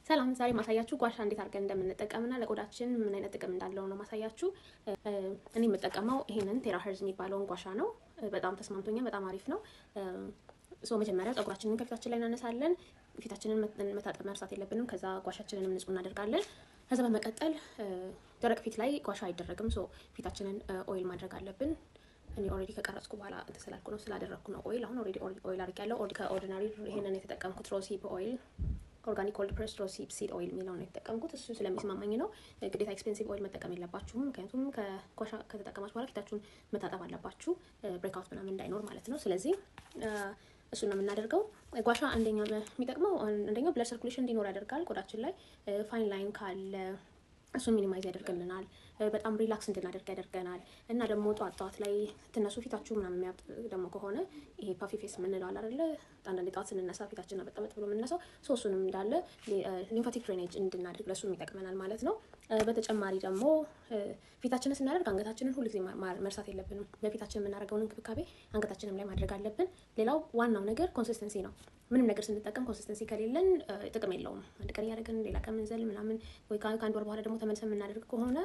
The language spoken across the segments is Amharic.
ሰላም ዛሬ ማሳያችሁ ጓሻ እንዴት አድርገን እንደምንጠቀምና ለቆዳችን ምን አይነት ጥቅም እንዳለው ነው ማሳያችሁ። እኔ የምጠቀመው ይሄንን ቴራሄርዝ የሚባለውን ጓሻ ነው። በጣም ተስማምቶኛል። በጣም አሪፍ ነው። መጀመሪያ ፀጉራችንን ከፊታችን ላይ እናነሳለን። ፊታችንን መታጠብ መርሳት የለብንም። ከዛ ጓሻችንንም ንጹህ እናደርጋለን። ከዛ በመቀጠል ደረቅ ፊት ላይ ጓሻ አይደረግም። ፊታችንን ኦይል ማድረግ አለብን። እኔ ኦልሬዲ ከቀረጽኩ በኋላ ተሰላልኩ ነው ስላደረግኩ ነው ኦይል። አሁን ኦልሬዲ ኦይል አድርጌያለሁ። ከኦርዲናሪ ይሄንን የተጠቀምኩት ሮሲፕ ኦይል ኦርጋኒክ ኮልድ ፕሬስድ ሮሲፕ ሲድ ኦይል የሚለው ነው የተጠቀምኩት። እሱ ስለሚስማማኝ ነው። ግዴታ ኤክስፔንሲቭ ኦይል መጠቀም የለባችሁም። ምክንያቱም ከጓሻ ከተጠቀማችሁ በኋላ ፊታችሁን መታጠብ አለባችሁ፣ ብሬክአውት ምናምን እንዳይኖር ማለት ነው። ስለዚህ እሱን ነው የምናደርገው። ጓሻ አንደኛው የሚጠቅመው አንደኛው ብለድ ሰርኩሌሽን እንዲኖር ያደርጋል። ቆዳችን ላይ ፋይን ላይን ካለ እሱን ሚኒማይዝ ያደርግልናል። በጣም ሪላክስ እንድናደርግ ያደርገናል። እና ደግሞ ጧት ላይ ትነሱ ፊታችሁ ምናምን የሚያብጥ ደግሞ ከሆነ ይሄ ፓፊ ፌስ የምንለው አለ አይደለ? አንዳንዴ ጧት ስንነሳ ፊታችን በጣም ብሎ የምንነሳው እሱንም እንዳለ ሊምፋቲክ ድሬኔጅ እንድናደርግ ለሱም ይጠቅመናል ማለት ነው። በተጨማሪ ደግሞ ፊታችንን ስናደርግ አንገታችንን ሁልጊዜ መርሳት የለብንም። በፊታችን የምናደርገውን እንክብካቤ አንገታችንም ላይ ማድረግ አለብን። ሌላው ዋናው ነገር ኮንሲስተንሲ ነው። ምንም ነገር ስንጠቀም ኮንሲስተንሲ ከሌለን ጥቅም የለውም። አንድ ቀን እያደረግን ሌላ ቀን ምንዘል ምናምን ወይ ከአንድ ወር በኋላ ደግሞ ተመልሰን የምናደርግ ከሆነ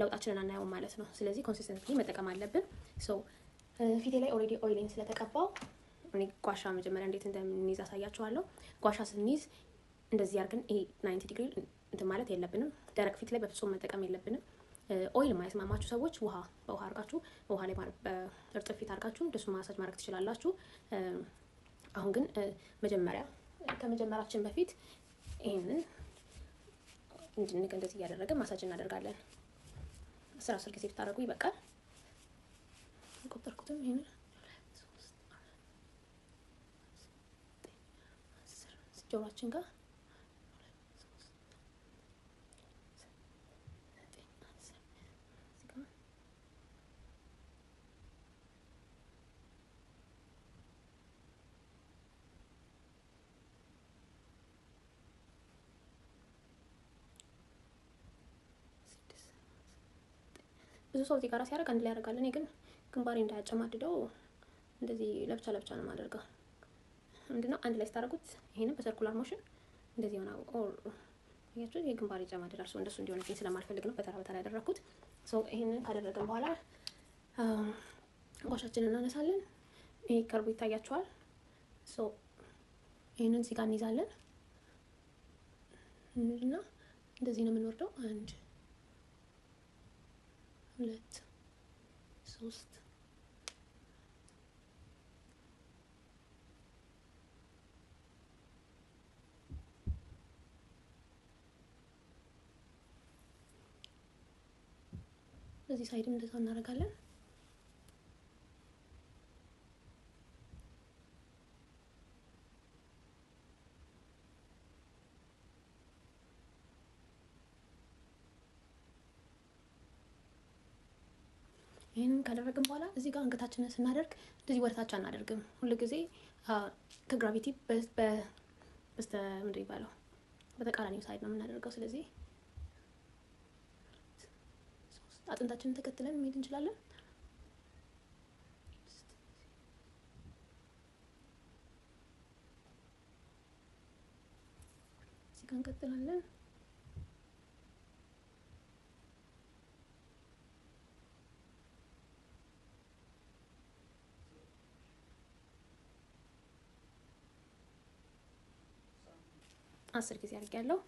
ለውጣችንን አናየውም ማለት ነው። ስለዚህ ኮንሲስተንሲ መጠቀም አለብን። ፊቴ ላይ ኦልሬዲ ኦይሊን ስለተቀባው እኔ ጓሻ መጀመሪያ እንዴት እንደምንይዝ አሳያችኋለሁ። ጓሻ ስንይዝ እንደዚህ አድርገን ይሄ 90 ዲግሪ እንትን ማለት የለብንም። ደረቅ ፊት ላይ በፍጹም መጠቀም የለብንም። ኦይል የማይስማማችሁ ሰዎች በውሃ አድርጋችሁ በውሃ ላይ በእርጥብ ፊት አድርጋችሁ እንደሱ ማሳጅ ማድረግ ትችላላችሁ። አሁን ግን መጀመሪያ ከመጀመራችን በፊት ይሄንን እንደዚህ እያደረገ ማሳጅ እናደርጋለን። 10 ጊዜ ብታደርጉ ይበቃል። ቆጠርኩትም ይሄንን ጆሮአችን ጋር ብዙ ሰው እዚህ ጋር ሲያደርግ አንድ ላይ ያደርጋል። እኔ ግን ግንባሬ እንዳያጨማድደው እንደዚህ ለብቻ ለብቻ ነው የማደርገው። ምንድነው አንድ ላይ ስታደርጉት ይሄንን በሰርኩላር ሞሽን እንደዚህ ሆነ ያያችሁ ይሄ ግንባሬ ያጨማድዳል። እንደሱ እንዲሆን ስለማልፈልግ ነው በተራ በተራ ያደረኩት። ይሄንን ካደረግን በኋላ ጓሻችንን እናነሳለን። ይሄ ከርቡ ይታያችኋል። ይሄንን እዚህ ጋር እንይዛለን እና እንደዚህ ነው የምንወርደው። 1 2 3 በዚህ ሳይድም እንደዛ እናደርጋለን። ይሄንን ካደረግን በኋላ እዚህ ጋር አንገታችንን ስናደርግ እንደዚህ ወደታች አናደርግም። ሁሉ ጊዜ ከግራቪቲ በስተ ምንድን ይባላል በተቃራኒው ሳይድ ነው የምናደርገው። ስለዚህ አጥንታችንን ተከትለን መሄድ እንችላለን። እዚህ ጋር እንቀጥላለን። አስር ጊዜ አድርጌያለሁ።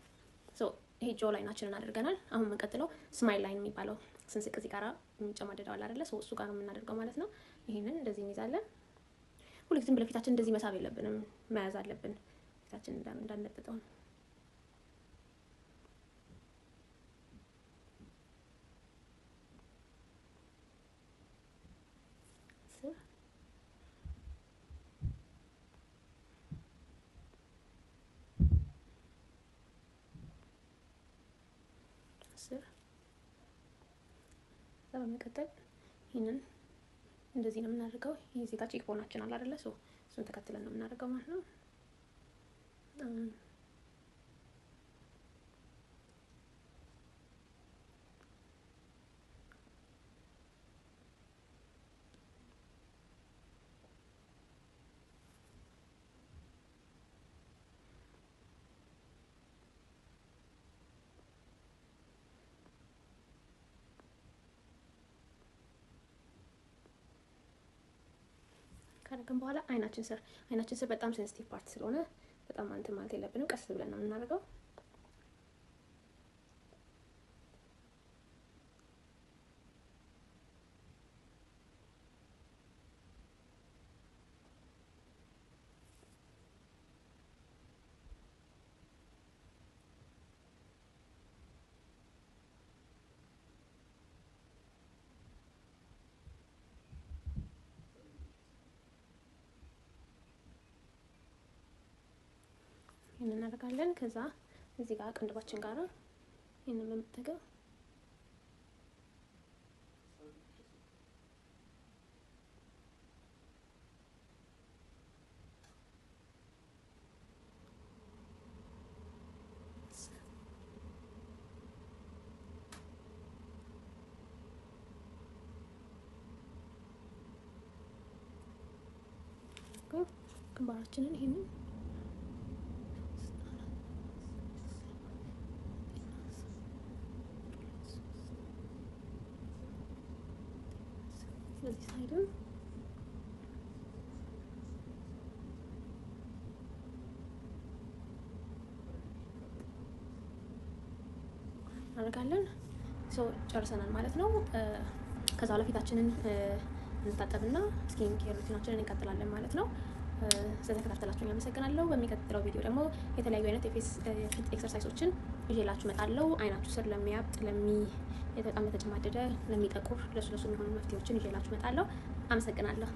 ይሄ ጆ ላይናችንን አድርገናል። አሁን የምንቀጥለው ስማይል ላይን የሚባለው ስንስቅ እዚህ ጋራ የሚጨማደደው አለ አይደለ? እሱ ጋር ነው የምናደርገው ማለት ነው። ይሄንን እንደዚህ እንይዛለን። ሁልጊዜም ብለፊታችን እንደዚህ መሳብ የለብንም፣ መያዝ አለብን ፊታችን እንዳንነጥጠው ነው። በመቀጠል ይሄንን እንደዚህ ነው የምናደርገው። ይሄ እዚህ ጋር ቺክ ቦናችን አለ አይደለ? እሱን ተከትለን ነው የምናደርገው ማለት ነው። ካደረግን በኋላ አይናችን ስር በጣም ሴንሲቲቭ ፓርት ስለሆነ በጣም እንትን ማለት የለብንም። ቀስ ብለን ነው የምናደርገው። ይሄንን እናደርጋለን። ከዛ እዚህ ጋር ቅንድባችን ጋር ይሄንን በመጠቀም ግንባራችንን ይሄንን በዚህ ሳይድም እናደርጋለን። ጨርሰናል ማለት ነው። ከዛ ለፊታችንን እንታጠብና ስኪን ኬር ሩቲናችንን እንቀጥላለን ማለት ነው። ስለተከታተላችሁኝ አመሰግናለሁ። በሚቀጥለው ቪዲዮ ደግሞ የተለያዩ አይነት የፊት ኤክሰርሳይሶችን ይዤላችሁ እመጣለሁ። አይናችሁ ስር ለሚያብጥ፣ በጣም ለተጨማደደ፣ ለሚጠቁር ለሱ የሚሆኑ መፍትሄዎችን ይዤላችሁ እመጣለሁ። አመሰግናለሁ።